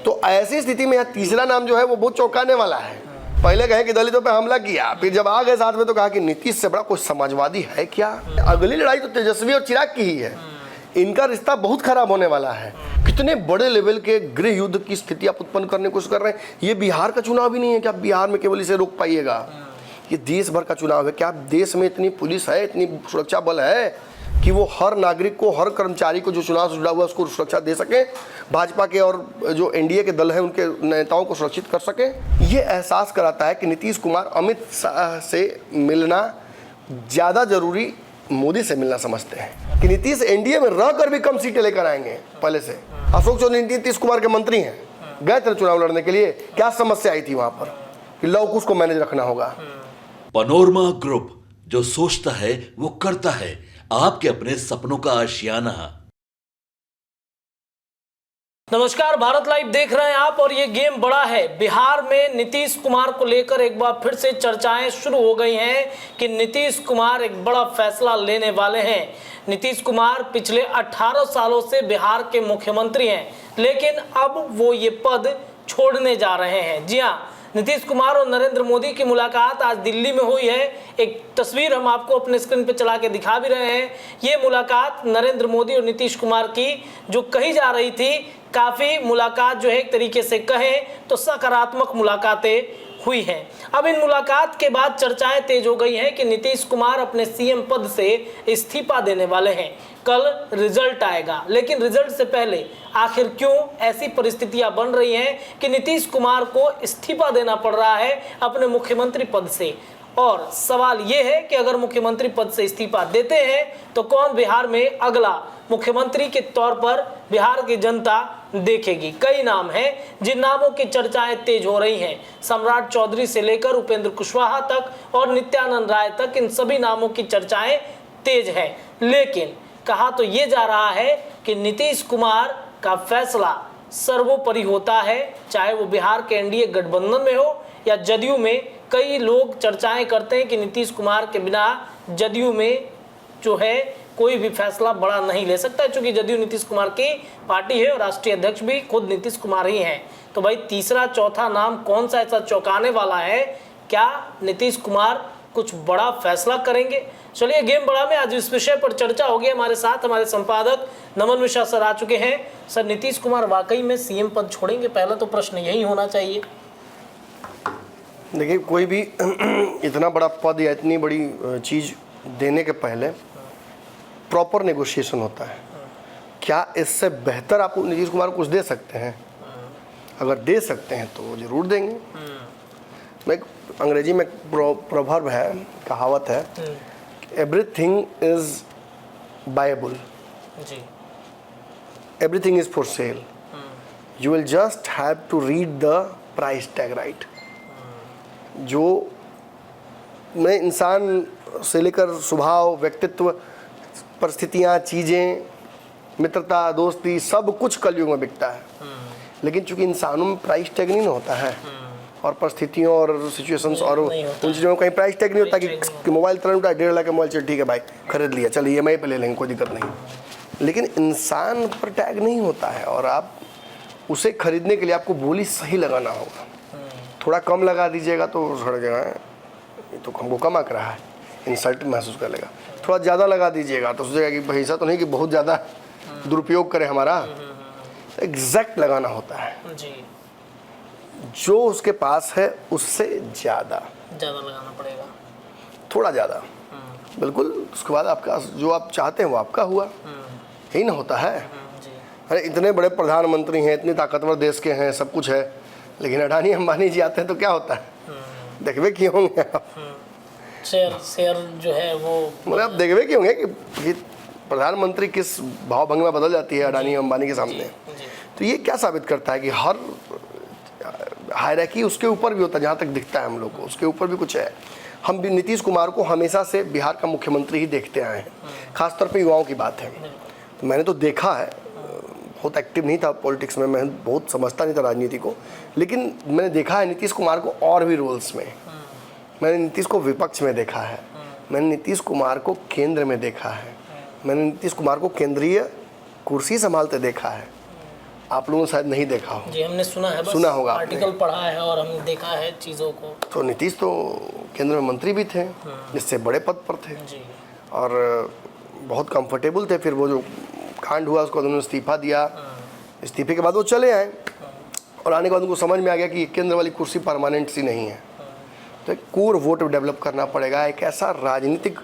तो ऐसी स्थिति में यह तीसरा नाम जो है वो बहुत चौंकाने वाला है। पहले कहे कि दलितों पे हमला किया, फिर जब आ गए साथ में तो कहा कि नीतीश से बड़ा कोई समाजवादी है क्या। अगली लड़ाई तो तेजस्वी और चिराग की ही है। इनका रिश्ता बहुत खराब होने वाला है। कितने बड़े लेवल के गृह युद्ध की स्थिति आप उत्पन्न करने की कोशिश कर रहे हैं। ये बिहार का चुनाव भी नहीं है कि आप बिहार में केवल इसे रोक पाइएगा, ये देश भर का चुनाव है। क्या आप देश में इतनी पुलिस है, इतनी सुरक्षा बल है कि वो हर नागरिक को, हर कर्मचारी को जो चुनाव से जुड़ा हुआ है उसको सुरक्षा दे सके, भाजपा के और जो एनडीए के दल हैं उनके नेताओं को सुरक्षित कर सके। ये एहसास कराता है कि नीतीश कुमार अमित शाह से मिलना ज़्यादा जरूरी मोदी से मिलना समझते हैं कि नीतीश एनडीए में रहकर भी कम सीटें लेकर आएंगे पहले से। अशोक चौधरी नीतीश कुमार के मंत्री हैं, गए थे चुनाव लड़ने के लिए, क्या समस्या आई थी वहां पर कि लवकुश को मैनेज रखना होगा। पनोरमा ग्रुप, जो सोचता है वो करता है। आपके अपने सपनों का आशियाना। नमस्कार, भारत लाइव देख रहे हैं आप और ये गेम बड़ा है। बिहार में नीतीश कुमार को लेकर एक बार फिर से चर्चाएं शुरू हो गई हैं कि नीतीश कुमार एक बड़ा फैसला लेने वाले हैं। नीतीश कुमार पिछले 18 सालों से बिहार के मुख्यमंत्री हैं, लेकिन अब वो ये पद छोड़ने जा रहे हैं। जी हाँ, नीतीश कुमार और नरेंद्र मोदी की मुलाकात आज दिल्ली में हुई है। एक तस्वीर हम आपको अपने स्क्रीन पे चला के दिखा भी रहे हैं। ये मुलाकात नरेंद्र मोदी और नीतीश कुमार की जो कही जा रही थी, काफ़ी मुलाकात जो है एक तरीके से कहें तो सकारात्मक मुलाकातें हुई हैं। अब इन मुलाकात के बाद चर्चाएं तेज हो गई हैं कि नीतीश कुमार अपने सीएम पद से इस्तीफा देने वाले हैं। कल रिजल्ट आएगा, लेकिन रिजल्ट से पहले आखिर क्यों ऐसी परिस्थितियां बन रही हैं कि नीतीश कुमार को इस्तीफा देना पड़ रहा है अपने मुख्यमंत्री पद से। और सवाल ये है कि अगर मुख्यमंत्री पद से इस्तीफा देते हैं तो कौन बिहार में अगला मुख्यमंत्री के तौर पर बिहार की जनता देखेगी। कई नाम हैं जिन नामों की चर्चाएं तेज हो रही हैं। सम्राट चौधरी से लेकर उपेंद्र कुशवाहा तक और नित्यानंद राय तक, इन सभी नामों की चर्चाएं तेज हैं। लेकिन कहा तो ये जा रहा है कि नीतीश कुमार का फैसला सर्वोपरि होता है, चाहे वो बिहार के एनडीए गठबंधन में हो या जदयू में। कई लोग चर्चाएं करते हैं कि नीतीश कुमार के बिना जदयू में जो है कोई भी फैसला बड़ा नहीं ले सकता, क्योंकि जदयू नीतीश कुमार की पार्टी है और राष्ट्रीय अध्यक्ष भी खुद नीतीश कुमार ही हैं। तो भाई तीसरा चौथा नाम कौन सा ऐसा चौंकाने वाला है? क्या नीतीश कुमार कुछ बड़ा फैसला करेंगे? चलिए, गेम बड़ा में आज इस विषय पर चर्चा होगी। हमारे साथ हमारे संपादक नमन मिश्रा सर आ चुके हैं। सर, नीतीश कुमार वाकई में सीएम पद छोड़ेंगे? पहला तो प्रश्न यही होना चाहिए। देखिए, कोई भी इतना बड़ा पद या इतनी बड़ी चीज़ देने के पहले प्रॉपर नेगोशिएशन होता है। क्या इससे बेहतर आप नीतीश कुमार को कुछ दे सकते हैं? अगर दे सकते हैं तो जरूर देंगे। मैं अंग्रेजी में प्रोवर्ब है, कहावत है, everything is buyable, everything is for sale, you will just have to read the price tag, right. जो मैं इंसान से लेकर स्वभाव, व्यक्तित्व, परिस्थितियाँ, चीज़ें, मित्रता, दोस्ती, सब कुछ कलयुग में बिकता है। लेकिन चूंकि इंसानों में प्राइस टैग नहीं होता है, और परिस्थितियों और सिचुएशंस और उन चीज़ों में कहीं प्राइस टैग नहीं होता कि मोबाइल तुरंत उठा 1.5 लाख का मोबाइल, चल ठीक है भाई खरीद लिया, चल EMI पे ले लेंगे, कोई दिक्कत नहीं। लेकिन इंसान पर टैग नहीं होता है, और आप उसे खरीदने के लिए आपको बोली सही लगाना होगा। थोड़ा कम लगा दीजिएगा तो सड़ जाएगा, ये तो हमको कम आंक रहा है, इंसल्ट महसूस कर लेगा। थोड़ा ज़्यादा लगा दीजिएगा तो सोचेगा कि भाई ऐसा तो नहीं कि बहुत ज़्यादा दुरुपयोग करे हमारा। एग्जैक्ट लगाना होता है जी। जो उसके पास है उससे ज़्यादा लगाना पड़ेगा, थोड़ा ज़्यादा, बिल्कुल। उसके बाद आपका जो आप चाहते हैं वो आपका हुआ, यही ना होता है। अरे इतने बड़े प्रधानमंत्री हैं, इतने ताकतवर देश के हैं, सब कुछ है, लेकिन अडानी अंबानी जी आते हैं तो क्या होता है? देखवे क्यों होंगे आप? शेयर जो है वो मतलब आप देखवे क्यों होंगे कि प्रधानमंत्री किस भावभंग में बदल जाती है अडानी अंबानी के सामने। तो ये क्या साबित करता है कि हर हायरार्की उसके ऊपर भी होता है, जहाँ तक दिखता है हम लोग को उसके ऊपर भी कुछ है। हम भी नीतीश कुमार को हमेशा से बिहार का मुख्यमंत्री ही देखते आए हैं, खासतौर पे युवाओं की बात है। तो मैंने तो देखा है, बहुत एक्टिव नहीं था पॉलिटिक्स में, मैं बहुत समझता नहीं था राजनीति को, लेकिन मैंने देखा है नीतीश कुमार को और भी रोल्स में। मैंने नीतीश को विपक्ष में देखा है, मैंने नीतीश कुमार को केंद्र में देखा है, मैंने नीतीश कुमार को केंद्रीय कुर्सी संभालते देखा है, आप लोगों ने शायद नहीं देखा हो। जी हमने सुना है, बस सुना होगा आपने। आर्टिकल पढ़ा है और हमने देखा है चीज़ों को। तो नीतीश तो केंद्र में मंत्री भी थे, इससे बड़े पद पर थे जी और बहुत कंफर्टेबल थे। फिर वो जो कांड हुआ उसको उन्होंने इस्तीफा दिया, इस्तीफे के बाद वो चले आए और आने के बाद उनको समझ में आ गया कि केंद्र वाली कुर्सी परमानेंट सी नहीं है, तो एक कोर वोट डेवलप करना पड़ेगा, एक ऐसा राजनीतिक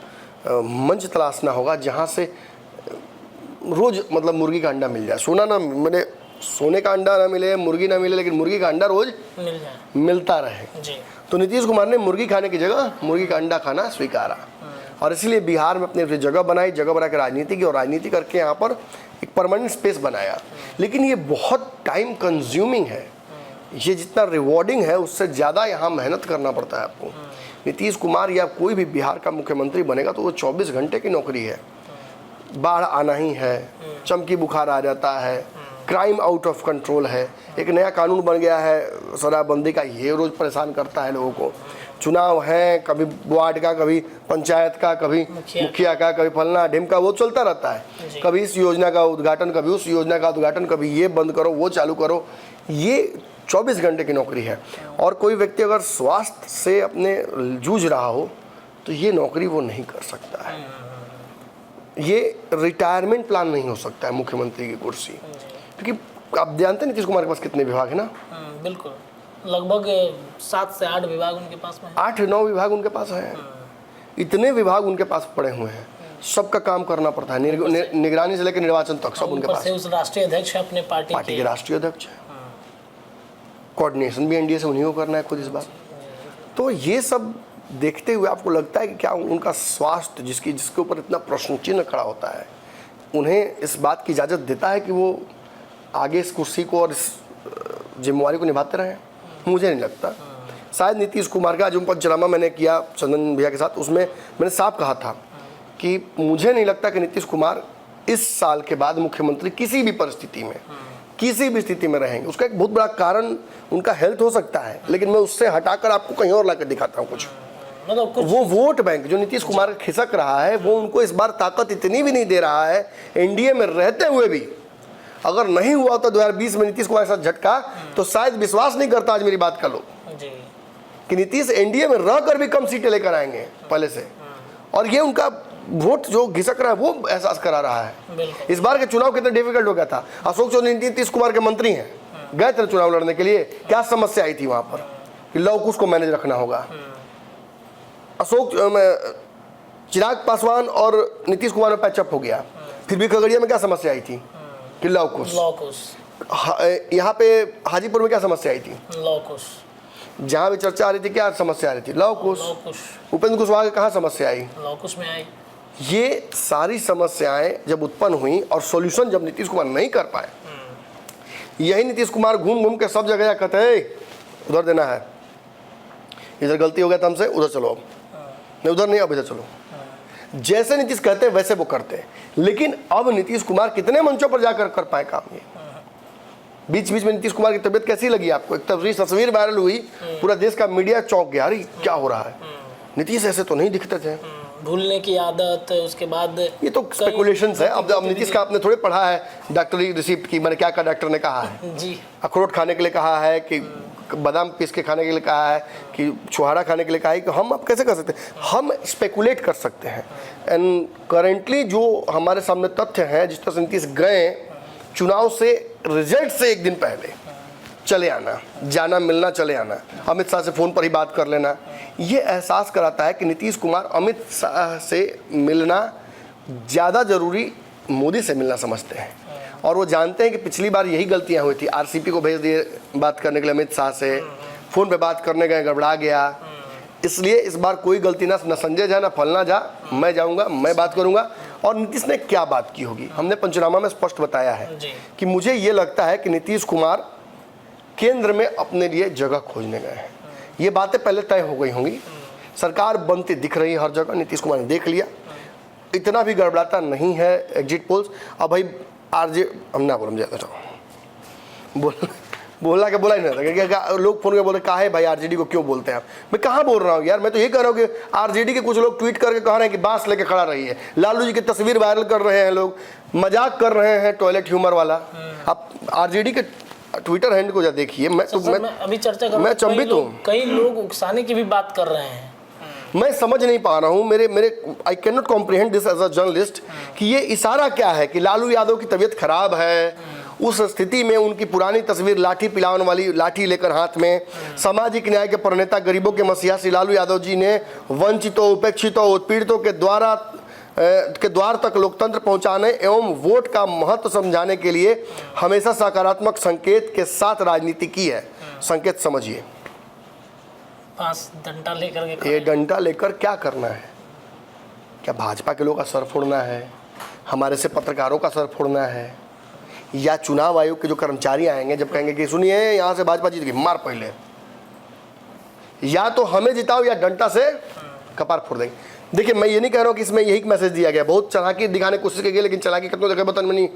मंच तलाशना होगा जहाँ से रोज़ मतलब मुर्गी का अंडा मिल जाए। सोना ना मैंने सोने का अंडा ना मिले, मुर्गी ना मिले, लेकिन मुर्गी का अंडा रोज़ मिल जाए, मिलता रहे। जी तो नीतीश कुमार ने मुर्गी खाने की जगह मुर्गी का अंडा खाना स्वीकारा और इसीलिए बिहार में अपनी जगह बनाई, जगह बना के राजनीति की और राजनीति करके यहाँ पर एक परमानेंट स्पेस बनाया। लेकिन ये बहुत टाइम कंज्यूमिंग है, ये जितना रिवॉर्डिंग है उससे ज़्यादा यहाँ मेहनत करना पड़ता है आपको। नीतीश कुमार या कोई भी बिहार का मुख्यमंत्री बनेगा तो वो 24 घंटे की नौकरी है। बाढ़ आना ही है, चमकी बुखार आ जाता है, क्राइम आउट ऑफ कंट्रोल है, एक नया कानून बन गया है शराबबंदी का, ये रोज़ परेशान करता है लोगों को। चुनाव हैं, कभी वार्ड का, कभी पंचायत का, कभी मुखिया का, कभी फलना ढिमका, वो चलता रहता है। कभी इस योजना का उद्घाटन, कभी उस योजना का उद्घाटन, कभी ये बंद करो, वो चालू करो। ये 24 घंटे की नौकरी है और कोई व्यक्ति अगर स्वास्थ्य से अपने जूझ रहा हो तो ये नौकरी वो नहीं कर सकता है। ये रिटायरमेंट प्लान नहीं हो सकता है मुख्यमंत्री की कुर्सी, क्योंकि आप जानते हैं नीतीश कुमार के पास कितने विभाग है ना? बिल्कुल, लगभग 7 से 8 विभाग उनके पास में है। 8-9 विभाग उनके पास हैं। इतने विभाग उनके पास पड़े हुए हैं, सबका काम करना पड़ता है, निगरानी से लेकर निर्वाचन तक सब उनके पास। उस राष्ट्रीय अध्यक्ष है अपने पार्टी के राष्ट्रीय अध्यक्ष है, कोऑर्डिनेशन भी एनडीए से उन्हीं को करना है खुद इस बार। तो ये सब देखते हुए आपको लगता है कि क्या उनका स्वास्थ्य जिसके ऊपर इतना प्रश्न चिन्ह खड़ा होता है, उन्हें इस बात की इजाज़त देता है कि वो आगे इस कुर्सी को और इस जिम्मेवारी को निभाते रहें? मुझे नहीं लगता। शायद नीतीश कुमार का जो पंचनामा मैंने किया चंदन भैया के साथ, उसमें मैंने साफ कहा था कि मुझे नहीं लगता कि नीतीश कुमार इस साल के बाद मुख्यमंत्री किसी भी परिस्थिति में, किसी भी स्थिति में रहेंगे। उसका एक बहुत बड़ा कारण उनका हेल्थ हो सकता है, लेकिन मैं उससे हटाकर आपको कहीं और लाकर दिखाता हूँ कुछ। मतलब वो वोट बैंक जो नीतीश कुमार खिसक रहा है, वो उनको इस बार ताकत इतनी भी नहीं दे रहा है। एनडीए में रहते हुए भी अगर नहीं हुआ तो 2020 में नीतीश कुमार के साथ झटका, तो शायद विश्वास नहीं करता आज मेरी बात का लोग जी कि नीतीश एनडीए में रहकर भी कम सीटें लेकर आएंगे पहले से। और ये उनका वोट जो घिसक रहा है वो एहसास करा रहा है। इस बार के चुनाव कितना डिफिकल्ट हो गया था। अशोक चौधरी नीतीश कुमार के मंत्री हैं, गए थे चुनाव लड़ने के लिए, क्या समस्या आई थी वहां पर कि लवकुश को मैनेज रखना होगा। चिराग पासवान और नीतीश कुमार में पैचअप हो गया, फिर भी खगड़िया में क्या समस्या आई थी कि लवकुश। यहाँ पे हाजीपुर में क्या समस्या आई थी? लवकुश। जहाँ भी चर्चा आ रही थी क्या समस्या आ रही थी? लवकुश। उपेंद्र कुशवाहा की कहाँ समस्या आई? लवकुश में आई। ये सारी समस्याएं जब उत्पन्न हुई और सॉल्यूशन जब नीतीश कुमार नहीं कर पाए, यही नीतीश कुमार घूम घूम के सब जगह कहते हैं उधर देना है, इधर गलती हो गया था हमसे, उधर चलो, अब नहीं उधर नहीं, अब इधर चलो। जैसे नीतीश कहते हैं वैसे वो करते हैं। लेकिन अब नीतीश कुमार कितने मंचों पर जाकर कर पाए काम? ये बीच बीच में नीतीश कुमार की तबीयत कैसी लगी आपको? एक तस्वीर वायरल हुई, पूरा देश का मीडिया चौंक गया, अरे क्या हो रहा है, नीतीश ऐसे तो नहीं दिखते थे। भूलने की आदत, उसके बाद ये तो स्पेकुलेशंस है। अब नीतीश का आपने थोड़े पढ़ा है डॉक्टरी रिसिप्ट की, मैंने क्या डॉक्टर ने कहा है जी, अखरोट खाने के लिए कहा है कि बादाम पीस के खाने के लिए कहा है कि छुहारा खाने के लिए कहा है, कि हम अब कैसे कर सकते हैं? हम स्पेकुलेट कर सकते हैं। एंड करेंटली जो हमारे सामने तथ्य हैं, जिस तरह से नीतीश गए चुनाव से रिजल्ट से एक दिन पहले चले आना, जाना मिलना चले आना, अमित शाह से फ़ोन पर ही बात कर लेना, ये एहसास कराता है कि नीतीश कुमार अमित शाह से मिलना ज़्यादा ज़रूरी मोदी से मिलना समझते हैं। और वो जानते हैं कि पिछली बार यही गलतियां हुई थी, आरसीपी को भेज दिए बात करने के लिए अमित शाह से, फ़ोन पे बात करने गए गड़बड़ा गया। इसलिए इस बार कोई गलती ना संजय जा ना फलना जा, मैं जाऊंगा, मैं बात करूंगा। और नीतीश ने क्या बात की होगी हमने पंचनामा में स्पष्ट बताया है कि मुझे ये लगता है कि नीतीश कुमार केंद्र में अपने लिए जगह खोजने गए हैं। ये बातें पहले तय हो गई होंगी, सरकार बनती दिख रही है हर जगह, नीतीश कुमार ने देख लिया, इतना भी गड़बड़ाता नहीं है एग्जिट पोल्स। अब भाई आरजे हम ना बोल, ज़्यादा बोल बोला कि बोला ही नहीं था। लोग फोन कर बोले कहा है भाई आरजेडी को क्यों बोलते हैं आप? मैं कहाँ बोल रहा हूँ यार, मैं तो ये कह रहा हूँ कि आरजेडी के कुछ लोग ट्वीट करके कह रहे हैं कि बांस लेके खड़ा रही है, लालू जी की तस्वीर वायरल कर रहे हैं, लोग मजाक कर रहे हैं टॉयलेट ह्यूमर वाला। आप आरजेडी के ट्विटर हैंडल को जा देखिए। मैं अभी चर्चा कर, मैं चंबित हूँ। कई लोग उकसाने की भी बात कर रहे हैं। मैं समझ नहीं पा रहा हूँ, मेरे I can not comprehend this as a journalist कि ये इशारा क्या है कि लालू यादव की तबीयत खराब है, उस स्थिति में उनकी पुरानी तस्वीर लाठी पिलाने वाली, लाठी लेकर हाथ में, सामाजिक न्याय के प्रणेता, गरीबों के मसीहा श्री लालू यादव जी ने वंचितों, उपेक्षितों, उत्पीड़ितों के द्वार तक लोकतंत्र पहुंचाने एवं वोट का महत्व समझाने के लिए हमेशा सकारात्मक संकेत के साथ राजनीति की है। संकेत समझिए, डंडा लेकर के, ये डंडा लेकर क्या करना है? क्या भाजपा के लोगों का सर फोड़ना है? हमारे से पत्रकारों का सर फोड़ना है? या चुनाव आयोग के जो कर्मचारी आएंगे जब कहेंगे कि सुनिए यहाँ से भाजपा जीत गई, मार पहले, या तो हमें जिताओ या डंडा से कपार फोड़ देंगे। देखिए मैं ये नहीं कह रहा हूँ कि इसमें यही मैसेज दिया गया, बहुत चालाकी दिखाने की कोशिश की गई, लेकिन चालाकी कितनों जगह बतन में नहीं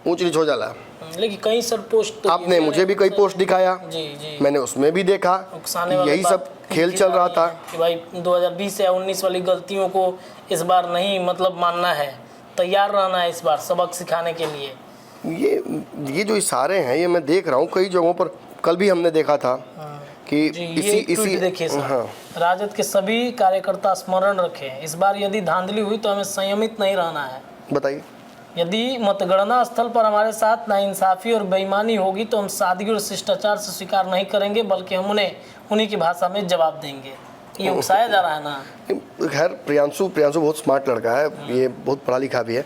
ऊंच नीच हो जाला। लेकिन कई सर पोस्ट तो आपने मुझे भी कई पोस्ट दिखाया, जी मैंने उसमें भी देखा यही सब खेल चल रहा था कि भाई 2020 या 19 वाली गलतियों को इस बार नहीं मतलब मानना है, तैयार रहना है इस बार सबक सिखाने के लिए। ये जो इशारे हैं ये मैं देख रहा हूँ कई जगहों पर। कल भी हमने देखा था कि इसी देखिए सर, राजद के सभी कार्यकर्ता स्मरण रखें, इस बार यदि धांधली हुई तो हमें संयमित नहीं रहना है। बताइए, यदि मतगणना स्थल पर हमारे साथ नाइंसाफी और बेईमानी होगी तो हम सादगी और शिष्टाचार से स्वीकार नहीं करेंगे, बल्कि हम उन्हें उन्हीं की भाषा में जवाब देंगे। ये उकसाया जा रहा है ना। खैर प्रियांशु बहुत स्मार्ट लड़का है, ये बहुत पढ़ा लिखा भी है,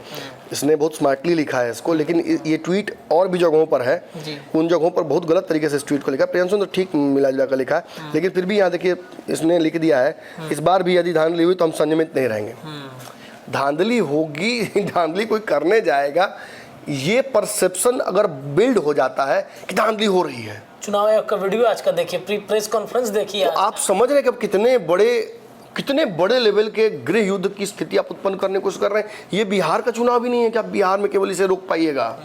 इसने बहुत स्मार्टली लिखा है इसको, लेकिन ये ट्वीट और भी जगहों पर है, उन जगहों पर बहुत गलत तरीके से इस ट्वीट को लिखा है। प्रियांशु तो ठीक मिला जुला कर लिखा है, लेकिन फिर भी यहाँ देखिए इसने लिख दिया है, इस बार भी यदि धांधली हुई तो हम संयमित नहीं रहेंगे। धांधली होगी, धांधली कोई करने जाएगा, ये परसेप्शन अगर बिल्ड हो जाता है कि धांधली हो रही है। चुनाव आयोग का वीडियो आज का देखिए, प्रेस कॉन्फ्रेंस देखिए, तो आप समझ रहे हैं कि कितने बड़े लेवल के गृह युद्ध की स्थिति आप उत्पन्न करने की कोशिश कर रहे हैं। ये बिहार का चुनाव भी नहीं है कि आप बिहार में केवल इसे रोक पाइएगा,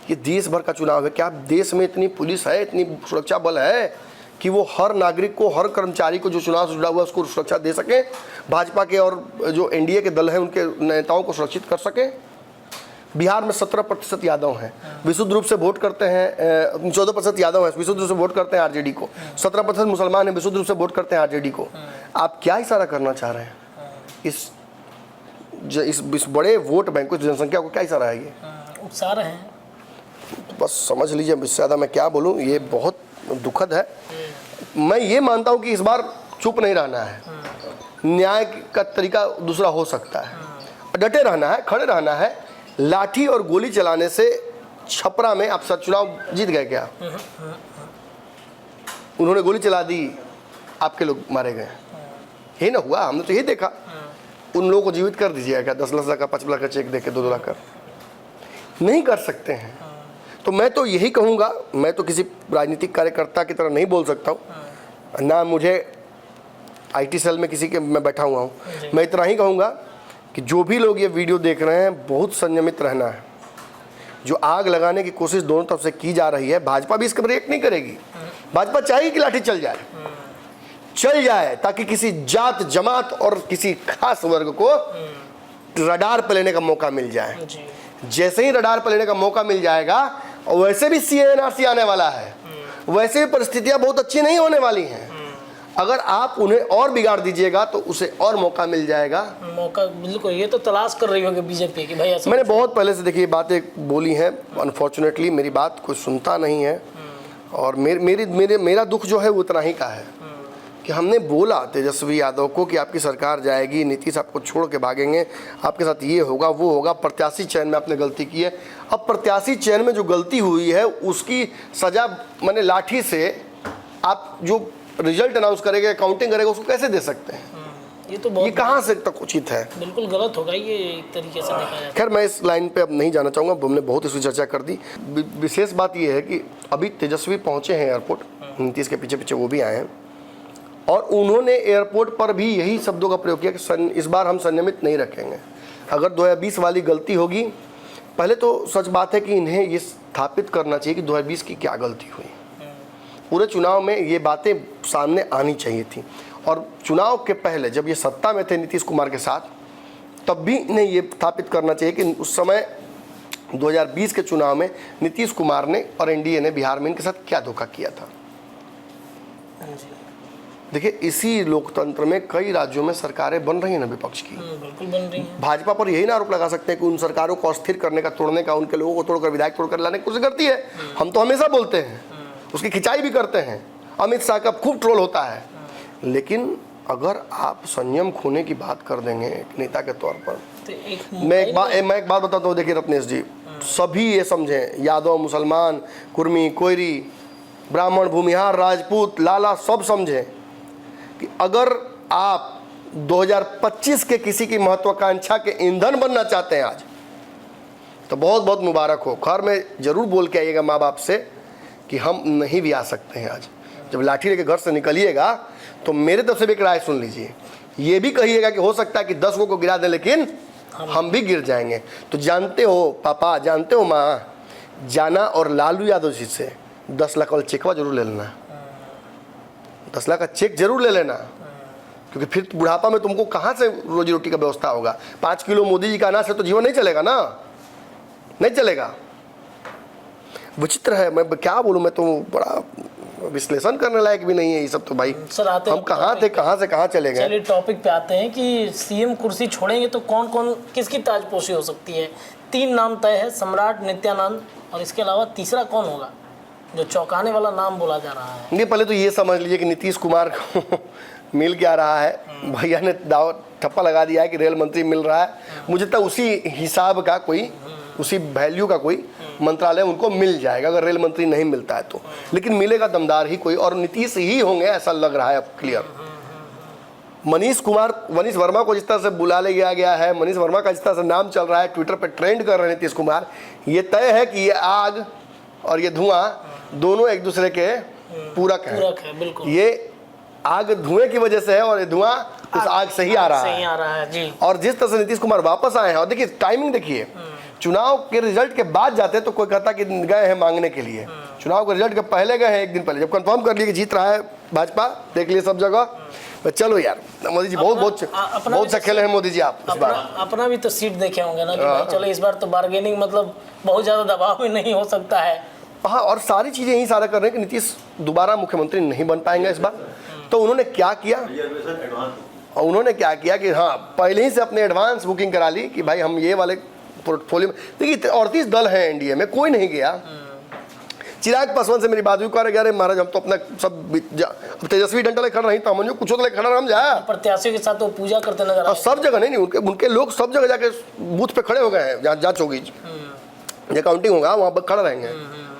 ये देश भर का चुनाव है। क्या देश में इतनी पुलिस है, इतनी सुरक्षा बल है कि वो हर नागरिक को, हर कर्मचारी को जो चुनाव से जुड़ा हुआ है उसको सुरक्षा दे सके, भाजपा के और जो एनडीए के दल हैं उनके नेताओं को सुरक्षित कर सके? बिहार में 17% यादव हैं, विशुद्ध रूप से वोट करते हैं, 14% यादव हैं, विशुद्ध रूप से वोट करते हैं आरजेडी को, 17% मुसलमान हैं, विशुद्ध रूप से वोट करते हैं आरजेडी को। आप क्या इशारा करना चाह रहे हैं? इस बड़े वोट बैंक को, जनसंख्या को क्या इशारा है? ये उकसा रहे हैं, बस समझ लीजिए, इससे ज़्यादा मैं क्या बोलूँ, ये बहुत दुखद है। मैं ये मानता हूँ कि इस बार चुप नहीं रहना है, न्याय का तरीका दूसरा हो सकता है, डटे रहना है, खड़े रहना है। लाठी और गोली चलाने से छपरा में आप चुनाव जीत गए क्या? उन्होंने गोली चला दी, आपके लोग मारे गए, यही ना हुआ? हमने तो यही देखा। उन लोगों को जीवित कर दीजिएगा क्या? 10 लाख का 5 लाख का चेक देके 2 लाख कर नहीं कर सकते हैं। तो मैं तो यही कहूँगा, मैं तो किसी राजनीतिक कार्यकर्ता की तरह नहीं बोल सकता हूँ ना, मुझे IT सेल में किसी के मैं बैठा हुआ हूँ। मैं इतना ही कहूँगा कि जो भी लोग ये वीडियो देख रहे हैं, बहुत संयमित रहना है। जो आग लगाने की कोशिश दोनों तरफ से की जा रही है, भाजपा भी इसका ब्रेक नहीं करेगी। भाजपा चाहेगी कि लाठी चल जाए ताकि किसी जात जमात और किसी खास वर्ग को रडार पर लेने का मौका मिल जाए। जैसे ही रडार पर लेने का मौका मिल जाएगा, और वैसे भी CA/NRC आने वाला है, वैसे भी परिस्थितियां बहुत अच्छी नहीं होने वाली हैं। अगर आप उन्हें और बिगाड़ दीजिएगा तो उसे और मौका मिल जाएगा। मौका बिल्कुल, ये तो तलाश कर रही होगी बीजेपी की भाई ऐसा। मैंने बहुत पहले से देखिए बातें बोली हैं, अनफॉर्चुनेटली मेरी बात कोई सुनता नहीं है, और मेरा दुख जो है वो उतना ही का है कि हमने बोला तेजस्वी यादव को कि आपकी सरकार जाएगी, नीतीश आपको छोड़ के भागेंगे, आपके साथ ये होगा वो होगा। प्रत्याशी चयन में आपने गलती की है। अब प्रत्याशी चयन में जो गलती हुई है उसकी सजा मैंने लाठी से, आप जो रिजल्ट अनाउंस करेगा, काउंटिंग करेगा, उसको कैसे दे सकते हैं? ये कहाँ से तक उचित है? बिल्कुल गलत होगा ये एक तरीके से देखा जाए। खैर मैं इस लाइन पे अब नहीं जाना चाहूँगा, हमने बहुत इसकी चर्चा कर दी। विशेष बात ये है कि अभी तेजस्वी पहुँचे हैं एयरपोर्ट, नीतीश के पीछे पीछे वो भी आए हैं, और उन्होंने एयरपोर्ट पर भी यही शब्दों का प्रयोग किया कि इस बार हम संयमित नहीं रखेंगे। अगर 2020 वाली गलती होगी, पहले तो सच बात है कि इन्हें स्थापित करना चाहिए कि 2020 की क्या गलती हुई। पूरे चुनाव में ये बातें सामने आनी चाहिए थी, और चुनाव के पहले जब ये सत्ता में थे नीतीश कुमार के साथ, तब भी इन्हें ये स्थापित करना चाहिए कि उस समय 2020 के चुनाव में नीतीश कुमार ने और एनडीए ने बिहार में इनके साथ क्या धोखा किया था। देखिए, इसी लोकतंत्र में कई राज्यों में सरकारें बन रही हैं ना विपक्ष की, बिल्कुल बन रही हैं। भाजपा पर यही ना आरोप लगा सकते हैं कि उन सरकारों को अस्थिर करने का, तोड़ने का, उनके लोगों को तोड़कर विधायक तोड़कर लाने की कोशिश करती है। हम तो हमेशा बोलते हैं, उसकी खिंचाई भी करते हैं, अमित शाह का खूब ट्रोल होता है, लेकिन अगर आप संयम खोने की बात कर देंगे एक नेता के तौर पर, तो मैं एक बात बताता हूँ। देखिए रत्नेश जी, सभी ये समझें, यादव, मुसलमान, कुर्मी, कोयरी, ब्राह्मण, भूमिहार, राजपूत, लाला, सब समझें कि अगर आप 2025 के किसी की महत्वाकांक्षा के ईंधन बनना चाहते हैं आज, तो बहुत बहुत मुबारक हो। खैर में ज़रूर बोल के आइएगा माँ बाप से कि हम नहीं भी आ सकते हैं आज। जब लाठी लेके घर से निकलिएगा तो मेरे तरफ से भी एक राय सुन लीजिए, ये भी कहिएगा कि हो सकता है कि 10 को गिरा दें, लेकिन हम भी गिर जाएंगे। तो जानते हो पापा, जानते हो माँ, जाना और लालू यादव जी से 10 लाख वाला चेकवा जरूर ले लेना, 10 लाख का चेक जरूर ले लेना, क्योंकि फिर बुढ़ापा में तुमको कहाँ से रोजी रोटी का व्यवस्था होगा। 5 किलो मोदी जी का अनाज से तो जीवन नहीं चलेगा ना, नहीं चलेगा। विचित्र है, मैं क्या बोलूँ, मैं तो बड़ा विश्लेषण करने लायक भी नहीं है ये सब तो भाई। सर आते हम कहाँ थे, कहाँ से कहाँ चले गए। चलिए टॉपिक पे आते हैं कि सीएम कुर्सी छोड़ेंगे तो कौन कौन, किसकी ताजपोशी हो सकती है। 3 नाम तय है, सम्राट, नित्यानंद, और इसके अलावा तीसरा कौन होगा जो चौंकाने वाला नाम बोला जा रहा है। नहीं, पहले तो ये समझ लीजिए कि नीतीश कुमार को मिल क्या रहा है। भैया ने दाव ठप्पा लगा दिया है कि रेल मंत्री मिल रहा है। मुझे तो उसी हिसाब का कोई, उसी वैल्यू का कोई मंत्रालय उनको मिल जाएगा अगर रेल मंत्री नहीं मिलता है तो, लेकिन मिलेगा दमदार ही कोई, और नीतीश ही होंगे ऐसा लग रहा है अब क्लियर। मनीष वर्मा को जिस तरह से बुला ले गया है, मनीष वर्मा का जिस तरह से नाम चल रहा है, ट्विटर पर ट्रेंड कर रहे हैं नीतीश कुमार, ये तय है कि ये आग और ये धुआं दोनों एक दूसरे के पूरक है। बिल्कुल, ये आग धुएं की वजह से है और ये धुआं उस आग से ही आ रहा है जी। और जिस तरह से नीतीश कुमार वापस आए हैं, और देखिए टाइमिंग देखिए, चुनाव के रिजल्ट के बाद जाते तो कोई कहता कि गए हैं मांगने के लिए, चुनाव के रिजल्ट के पहले गए हैं, एक दिन पहले जब कंफर्म कर लिए कि जीत रहा है भाजपा, देख लिए सब जगह। चलो यार मोदी जी बहुत से खेले हैं मोदी जी आप इस बार। अपना भी तो सीट देखे होंगे ना कि भाई चलो इस बार तो बार्गेनिंग, मतलब बहुत ज्यादा दबाव भी नहीं हो सकता है। हाँ, और सारी चीजें यही सारा कर रहे हैं कि नीतीश दोबारा मुख्यमंत्री नहीं बन पाएंगे इस बार। तो उन्होंने क्या किया, और उन्होंने क्या किया कि हाँ पहले ही से अपने एडवांस बुकिंग करा ली कि भाई हम ये वाले पोर्टफोलियो में, देखिए 38 दल हैं एनडीए में, कोई नहीं गया। चिराग पासवान से मेरी बात हुई, कह रहे अरे महाराज हम तो अपना सब तेजस्वी डंडा लेकर खड़ा रही, तो हम कुछ तो लेकर खड़ा हम जाए प्रत्याशियों के साथ वो पूजा करते नजर और सब जगह नहीं, उनके लोग सब जगह जाके बूथ पे खड़े हो गए हैं, जहाँ जांच होगी, जहाँ काउंटिंग होगा वहाँ पर खड़ा रहेंगे,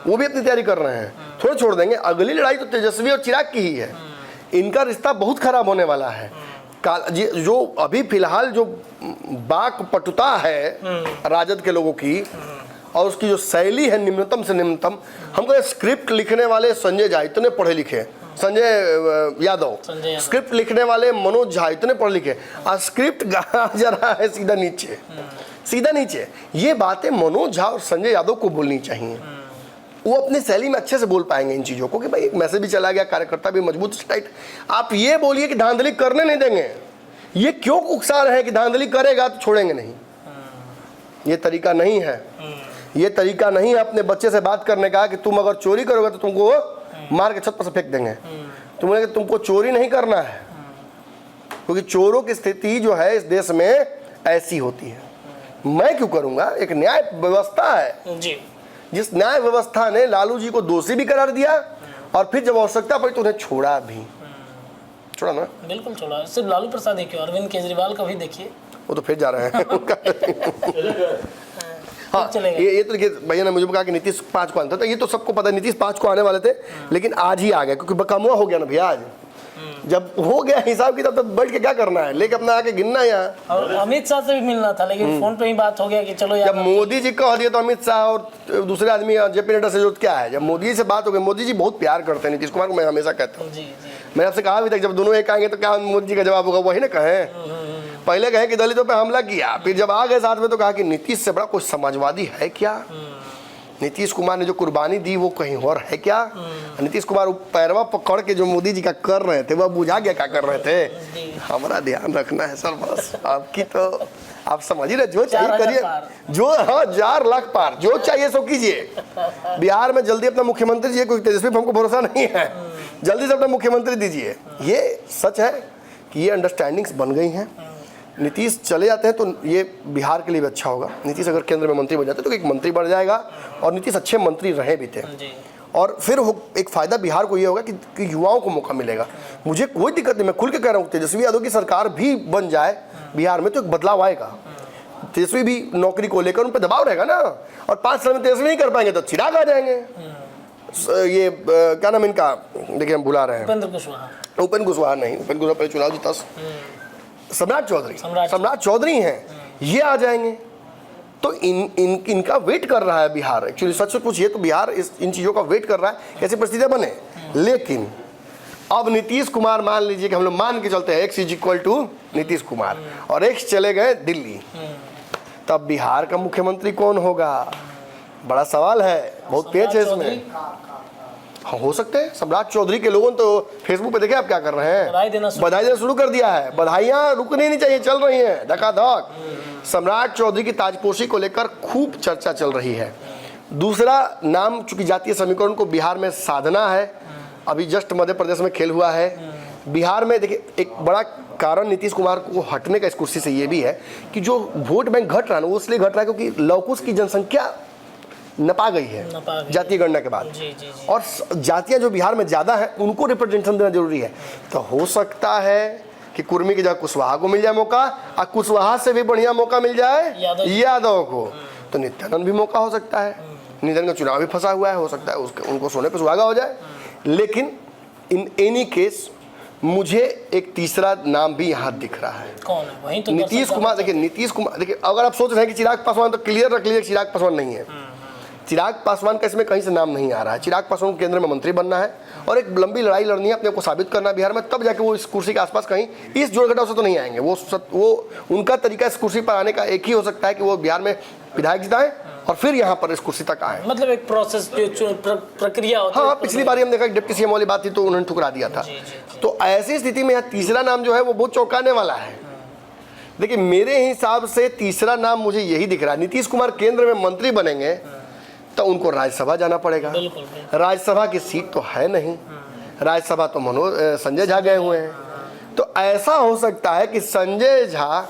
वो भी अपनी तैयारी कर रहे हैं, थोड़े छोड़ देंगे। अगली लड़ाई तो तेजस्वी और चिराग की ही है, इनका रिश्ता बहुत खराब होने वाला है। जो अभी फिलहाल जो बाक पटुता है राजद के लोगों की, और उसकी जो शैली है निम्नतम से निम्नतम, हमको स्क्रिप्ट लिखने वाले संजय झा इतने पढ़े लिखे, संजय यादव स्क्रिप्ट लिखने वाले मनोज झा इतने पढ़े लिखे, और स्क्रिप्ट गा जा रहा है सीधा नीचे। ये बातें मनोज झा और संजय यादव को बोलनी चाहिए, वो अपनी शैली में अच्छे से बोल पाएंगे इन चीज़ों को कि भाई एक मैसेज भी चला गया, कार्यकर्ता भी मजबूत टाइट। आप ये बोलिए कि धांधली करने नहीं देंगे, ये क्यों उकसा रहे हैं कि धांधली करेगा तो छोड़ेंगे नहीं, ये तरीका नहीं है। ये तरीका नहीं है अपने बच्चे से बात करने का कि तुम अगर चोरी करोगे तो तुमको मार के छत पर से फेंक देंगे, तुमको चोरी नहीं करना है, क्योंकि चोरों की स्थिति जो है इस देश में ऐसी होती है। मैं क्यों करूँगा, एक न्याय व्यवस्था है जी, जिस न्याय व्यवस्था ने लालू जी को दोषी भी करार दिया और फिर जब आवश्यकता पड़ी तो उन्हें छोड़ा भी, छोड़ा ना, बिल्कुल छोड़ा। सिर्फ लालू प्रसाद ही क्यों, अरविंद केजरीवाल का भी देखिए, वो तो फिर जा रहे हैं। हाँ, ये तो देखिए भैया ने मुझे कहा कि नीतीश 5 को आना था, ये तो सबको पता है नीतीश 5 को आने वाले थे, लेकिन आज ही आ गए क्योंकि बकामुआ हो गया ना भैया। आज जब हो गया हिसाब किताब तो बैठ के क्या करना है, लेके अपना आके गिनना यहाँ। और अमित शाह से भी मिलना था, लेकिन फोन पे ही बात हो गया कि चलो यार। जब मोदी जी कह दिया तो अमित शाह और दूसरे आदमी जेपी नड्डा से जो क्या है, जब मोदी जी से बात हो गई, मोदी जी बहुत प्यार करते हैं नीतीश कुमार को, मैं हमेशा कहता हूँ। मैंने आपसे कहा अभी तक जब दोनों एक आएंगे तो क्या मोदी जी का जवाब होगा, वही ना कहें। पहले कहे कि दलितों पे हमला किया, फिर जब आ गए साथ में तो कहा कि नीतीश से बड़ा कोई समाजवादी है क्या, नीतीश कुमार ने जो कुर्बानी दी वो कहीं और है क्या? नीतीश कुमार पैरवा पकड़ के जो मोदी जी का कर रहे थे वह बुझा गया क्या कर रहे थे? हमारा ध्यान रखना है सर, बस आपकी तो आप समझ ही रहे, जो चाहिए करिए, जो हाँ 4 लाख पार, जो चाहिए सो कीजिए। बिहार में जल्दी अपना मुख्यमंत्री दीजिए, कोई तेजस्वी पर हमको भरोसा नहीं है, जल्दी से अपना मुख्यमंत्री दीजिए। ये सच है कि ये अंडरस्टैंडिंग्स बन गई हैं। नीतीश चले जाते हैं तो ये बिहार के लिए भी अच्छा होगा। नीतीश अगर केंद्र में मंत्री बन जाते तो एक मंत्री बढ़ जाएगा, और नीतीश अच्छे मंत्री रहे भी थे। और फिर एक फ़ायदा बिहार को ये होगा कि युवाओं को मौका मिलेगा। मुझे कोई दिक्कत नहीं, मैं खुल के कह रहा हूँ, तेजस्वी यादव की सरकार भी बन जाए बिहार में तो एक बदलाव आएगा। तेजस्वी भी नौकरी को लेकर उन पर दबाव रहेगा ना, और 5 साल में तेजस्वी नहीं कर पाएंगे तो चिराग आ जाएंगे। ये क्या नाम इनका, देखिए हम बुला रहे हैं, उपेंद्र कुशवाहा नहीं, उपेंद्र कुशवाहा पहले चुनाव जीता, सम्राट चौधरी हैं, ये आ जाएंगे। तो इनका वेट कर रहा है बिहार। एक्चुअली सच पूछिए तो बिहार इन चीज़ों का वेट कर रहा है कैसी परिस्थितियां बने। लेकिन अब नीतीश कुमार, मान लीजिए कि हम लोग मान के चलते हैं x = नीतीश कुमार, और x चले गए दिल्ली, तब बिहार का मुख्यमंत्री कौन होगा? बड़ा सवाल है, बहुत पेच है इसमें। हाँ, हो सकते हैं सम्राट चौधरी के लोगों तो फेसबुक पे देखे आप क्या कर रहे हैं, बधाई देना शुरू कर दिया है। बधाइयाँ रुकनी नहीं चाहिए, चल रही हैं धकाधक। सम्राट चौधरी की ताजपोशी को लेकर खूब चर्चा चल रही है। दूसरा नाम, चूंकि जातीय समीकरण को बिहार में साधना है, अभी जस्ट मध्य प्रदेश में खेल हुआ है। बिहार में देखिए एक बड़ा कारण नीतीश कुमार को हटने का इस कुर्सी से ये भी है कि जो वोट बैंक घट रहा है ना, वो इसलिए घट रहा है क्योंकि लौकुश की जनसंख्या नपा गई है जातीय गणना के बाद। और जातियां जो बिहार में ज़्यादा हैं उनको रिप्रेजेंटेशन देना जरूरी है। तो हो सकता है कि कुर्मी की जगह कुशवाहा को मिल जाए मौका, और कुशवाहा से भी बढ़िया मौका मिल जाए यादव को, तो नित्यानंद भी मौका हो सकता है। नित्यानंद का चुनाव भी फंसा हुआ है, हो सकता है उनको सोने पर सुहागा हो जाए। लेकिन इन एनी केस मुझे एक तीसरा नाम भी यहाँ दिख रहा है। कौन है? वही तो नीतीश कुमार। देखिए नीतीश कुमार, देखिए अगर आप सोच रहे हैं कि चिराग पासवान, तो क्लियर रख लीजिए चिराग पासवान नहीं है। चिराग पासवान का इसमें कहीं से नाम नहीं आ रहा है। चिराग पासवान को केंद्र में मंत्री बनना है और एक लंबी लड़ाई लड़नी है, अपने को साबित करना है बिहार में, तब जाके वो इस कुर्सी के आसपास कहीं इस जोड़ घटाव से तो नहीं आएंगे। वो उनका तरीका इस कुर्सी पर आने का एक ही हो सकता है कि वो बिहार में विधायक जिताएं और फिर यहाँ पर इस कुर्सी तक आए। मतलब एक प्रोसेस, प्रक्रिया होती है। हाँ, पिछली बार हम देखा डिप्टी सीएम वाली बात थी तो उन्होंने ठुकरा दिया था। तो ऐसी स्थिति में यहाँ तीसरा नाम जो है वो बहुत चौंकाने वाला है। देखिए मेरे हिसाब से तीसरा नाम मुझे यही दिख रहा है। नीतीश कुमार केंद्र में मंत्री बनेंगे तो उनको राज्यसभा जाना पड़ेगा। राज्यसभा की सीट तो है नहीं, राज्यसभा तो संजय झा गए हुए हैं। तो ऐसा हो सकता है कि संजय झा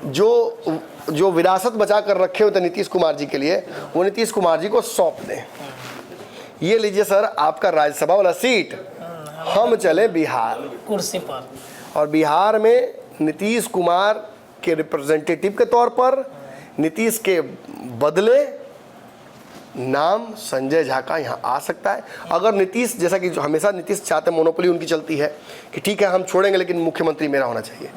जो विरासत बचा कर रखे होते नीतीश कुमार जी के लिए, वो नीतीश कुमार जी को सौंप दें। ये लीजिए सर आपका राज्यसभा वाला सीट, हम चले बिहार कुर्सी पर, और बिहार में नीतीश कुमार के रिप्रेजेंटेटिव के तौर पर नीतीश के बदले नाम संजय झा का यहाँ आ सकता है। अगर नीतीश, जैसा कि हमेशा नीतीश चाहते, मोनोपोली उनकी चलती है कि ठीक है हम छोड़ेंगे लेकिन मुख्यमंत्री मेरा होना चाहिए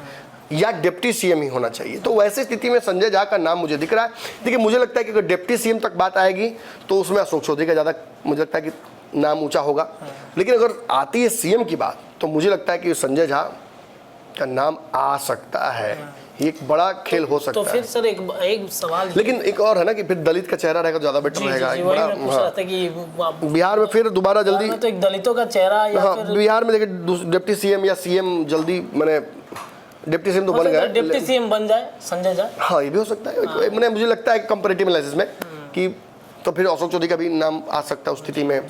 या डिप्टी सीएम ही होना चाहिए, तो वैसे स्थिति में संजय झा का नाम मुझे दिख रहा है। देखिए मुझे लगता है कि अगर डिप्टी सीएम तक बात आएगी तो उसमें अशोक चौधरी का ज़्यादा मुझे लगता है कि नाम ऊँचा होगा। लेकिन अगर आती है सीएम की बात तो मुझे लगता है कि संजय झा का नाम आ सकता है। ये एक बड़ा खेल हो सकता है। तो फिर सर एक सवाल, लेकिन एक और है ना कि फिर दलित का चेहरा रहेगा, ज़्यादा बेटर रहेगा। एक बड़ा बिहार में फिर दोबारा जल्दी तो एक दलितों का चेहरा, या फिर बिहार में देखिए डिप्टी सीएम या सीएम जल्दी, मैंने डिप्टी सीएम तो बन गया, डिप्टी सीएम बन जाए संजय झा। हाँ ये भी हो सकता है। मैंने मुझे लगता है कंपैरेटिव एनालिसिस में कि तो फिर अशोक चौधरी का भी नाम आ सकता है उस स्थिति में।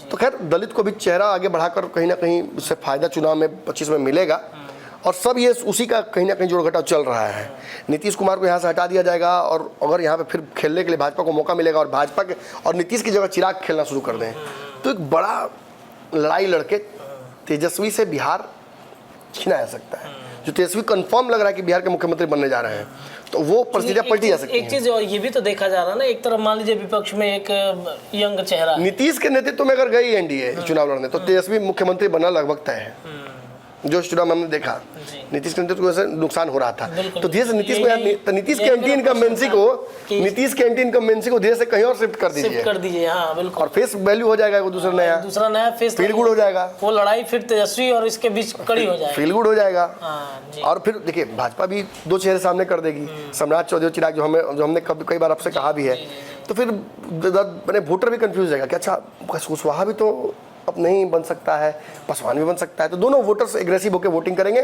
तो खैर दलित को भी चेहरा आगे बढ़ाकर कहीं ना कहीं उससे फायदा चुनाव में 25 में मिलेगा। और सब ये उसी का कहीं ना कहीं जोड़ घटाव चल रहा है। नीतीश कुमार को यहाँ से हटा दिया जाएगा और अगर यहाँ पे फिर खेलने के लिए भाजपा को मौका मिलेगा और भाजपा के और नीतीश की जगह चिराग खेलना शुरू कर दें तो एक बड़ा लड़ाई लड़के तेजस्वी से बिहार छीना जा सकता है। जो तेजस्वी कंफर्म लग रहा है कि बिहार के मुख्यमंत्री बनने जा रहे हैं, तो वो परिस्थितियां पलटी जा सकती हैं। एक चीज और ये भी तो देखा जा रहा है ना, एक तरफ मान लीजिए विपक्ष में एक यंग चेहरा, नीतीश के नेतृत्व में अगर गई एनडीए चुनाव लड़ने तो तेजस्वी मुख्यमंत्री बनना लगभग तय है। जो चुनाव हमने देखा, जी। नीतीश कैंटीन को ऐसे नुकसान हो रहा था, बिल्कुल। तो धीरे से नीतीश को नीतीश यही कैंटीन मेरा इनकम्बेंसी प्रश्न था कि- नीतीश कैंटीन इनकम्बेंसी को धीरे से कहीं और शिफ्ट कर शिफ्ट दीजिए कर दीजिए। हाँ बिल्कुल। और फेस वैल्यू हो जाएगा वो दूसरा नया फेस फील गुड हो जाएगा, वो लड़ाई फिर तेजस्वी और इसके बीच कड़ी हो जाएगी। फील गुड हो जाएगा। हाँ जी। और फिर देखिए भाजपा भी दो चेहरे सामने कर देगी, सम्राट चौधरी चिराग जो हमने कई बार आपसे कहा भी है, तो फिर मैंने वोटर भी कंफ्यूज जाएगा कि अच्छा कुशवाहा भी तो अब नहीं बन सकता है, पासवान भी बन सकता है, तो दोनों वोटर्स एग्रेसिव होकर वोटिंग करेंगे।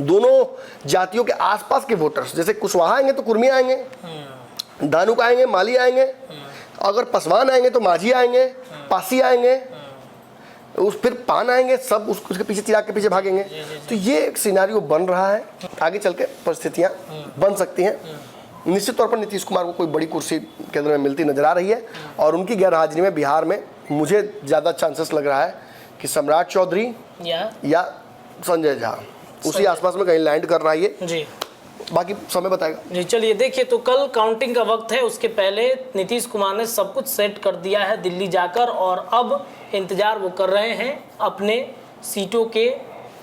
दोनों जातियों के आसपास के वोटर्स, जैसे कुशवाहा आएंगे तो कुर्मी आएंगे, धानुक आएंगे, माली आएंगे, अगर पासवान आएंगे तो माझी आएंगे, पासी आएंगे, फिर पान आएंगे, सब उसके पीछे चिराग के पीछे भागेंगे। तो ये एक सिनारियो बन रहा है, आगे चल के परिस्थितियाँ बन सकती हैं। निश्चित तौर पर नीतीश कुमार को कोई बड़ी कुर्सी केंद्र में मिलती नजर आ रही है, और उनकी गैर हाजिरी में बिहार में मुझे ज़्यादा चांसेस लग रहा है कि सम्राट चौधरी या संजय झा उसी आसपास में कहीं लैंड कर रहा है ये जी। बाकी समय बताएगा जी चलिए देखिए, तो कल काउंटिंग का वक्त है, उसके पहले नीतीश कुमार ने सब कुछ सेट कर दिया है दिल्ली जाकर, और अब इंतजार वो कर रहे हैं अपने सीटों के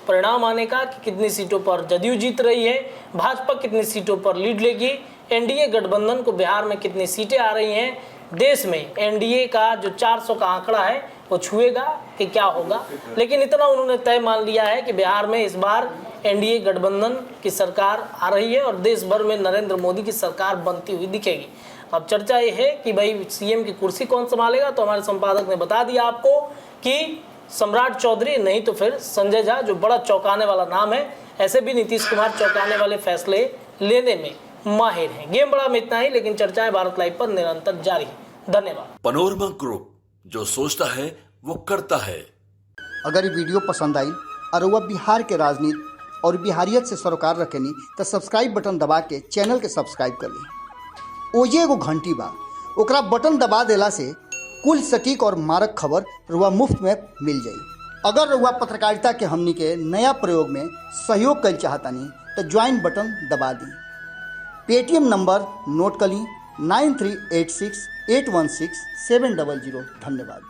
परिणाम आने का कि कितनी सीटों पर जदयू जीत रही है, भाजपा कितनी सीटों पर लीड लेगी, एनडीए गठबंधन को बिहार में कितनी सीटें आ रही हैं, देश में एनडीए का जो 400 का आंकड़ा है वो छुएगा कि क्या होगा। लेकिन इतना उन्होंने तय मान लिया है कि बिहार में इस बार एनडीए गठबंधन की सरकार आ रही है और देश भर में नरेंद्र मोदी की सरकार बनती हुई दिखेगी। अब चर्चा ये है कि भाई सीएम की कुर्सी कौन संभालेगा, तो हमारे संपादक ने बता दिया आपको कि सम्राट चौधरी, नहीं तो फिर संजय झा, जो बड़ा चौंकाने वाला नाम है। ऐसे भी नीतीश कुमार चौंकाने वाले फैसले लेने में माहिर हैं। गेम बड़ा में इतना ही, लेकिन चर्चाएं भारत लाइव पर निरंतर जारी है। धन्यवाद। पनोरमा ग्रुप, जो सोचता है वो करता है। अगर ये वीडियो पसंद आई और वह बिहार के राजनीति और बिहारियत से सरोकार रखेनी तो सब्सक्राइब बटन दबा के चैनल के सब्सक्राइब कर ली। ओजे एगो घंटी बा, ओकरा बटन दबा देला से कुल सटीक और मारक खबर रुआ मुफ्त में मिल जाई। अगर रुआ पत्रकारिता के हमनी के नया प्रयोग में सहयोग कर चाहतानी तो ज्वाइन बटन दबा दी। पेटीएम नंबर नोट कर ली 9386816700। धन्यवाद।